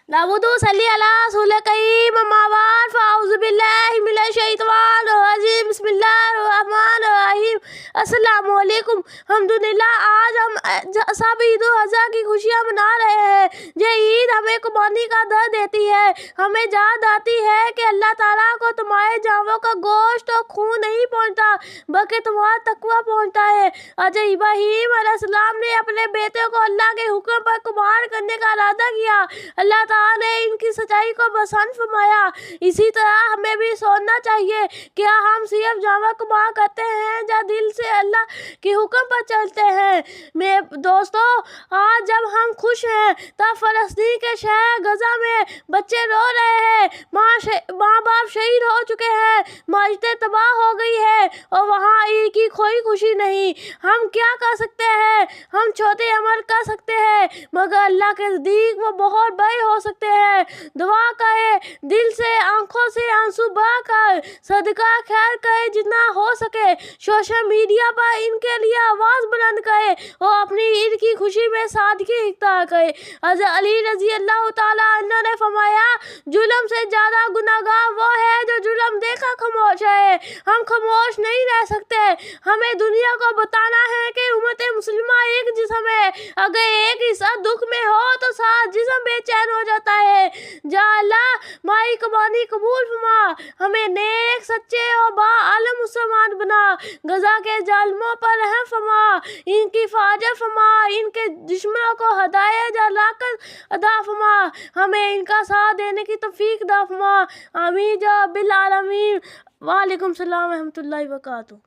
नबुदु सल्ली अला रसूल करीम अम्माबाद फ़ाउज़ु बिल्लाहि मिनश शैतानिर रजीम बिस्मिल्लाहिर्रहमानिर्रहीम। अस्सलामु अलैकुम। अल्हम्दुलिल्लाह, आज हम सब ईद उल अज़हा की खुशियाँ मना रहे हैं। ये ईद हमें कुर्बानी का दर्द देती है, हमें याद आती है कि अल्लाह ताला को तुम्हारे जानवरों का गोश्त और खून नहीं पहुँचता बल्कि तुम्हारा तकवा पहुँचता है। आज इब्राहीम अलैहिस्सलाम ने अपने बेटे को अल्लाह के हुक्म पर कुर्बान करने का इरादा किया, अल्लाह ताला ने इनकी सच्चाई को पसंद फरमाया। इसी तरह हमें भी सोचना चाहिए, क्या हम सिर्फ जानवर कुर्बान करते हैं या दिल से अल्लाह के हुक्म पर चलते हैं। मेरे दोस्तों, आज जब हम खुश हैं तब फलस्तीन के शहर गजा में बच्चे रो रहे हैं, माँ बाप शहीद हो चुके हैं, मस्जिदें तबाह हो गई है और वहाँ ईद की कोई खुशी नहीं। हम क्या कर सकते हैं? हम छोटे अमल कर सकते हैं, मगर अल्लाह के नज़दीक वो बहुत बड़े हो सकते हैं। दुआ करें, दिल से आंखों से आंसू बहाकर सदका खैर करें जितना हो सके। सोशल मीडिया पर इनके लिए आवाज़ बुलंद करें और अपनी ईद की खुशी में सादगी इख्तियार करें। हज़रत अली रज़ी अल्लाह ताला अन्हु ने फरमाया, जुल्म से ज़्यादा गुनाहगार वो है जो जुल्म देखकर खामोश है। हम खामोश नहीं रह सकते, हमें दुनिया को बताना है कि उम्मत मुस्लिमा एक जिस्म है। अगर एक हिस्सा दुख में हो तो सारा जिस्म बेचैन हो जाता है। या अल्लाह, हमारी कुर्बानी कबूल फरमा, हमें नेक, सच्चे और बाआलम मुसलमान बना। गजा के जालिमों पर रहम फरमा, इनकी हिफाजत फरमा, इनके दुश्मनों को हिदायत या लाकत अता फरमा, हमें इनका साथ देने की तौफीक अता फरमा। आमीन या रब्बिल आलमीन। वालेकुम सलाम व रहमतुल्लाहि व बरकातुहू।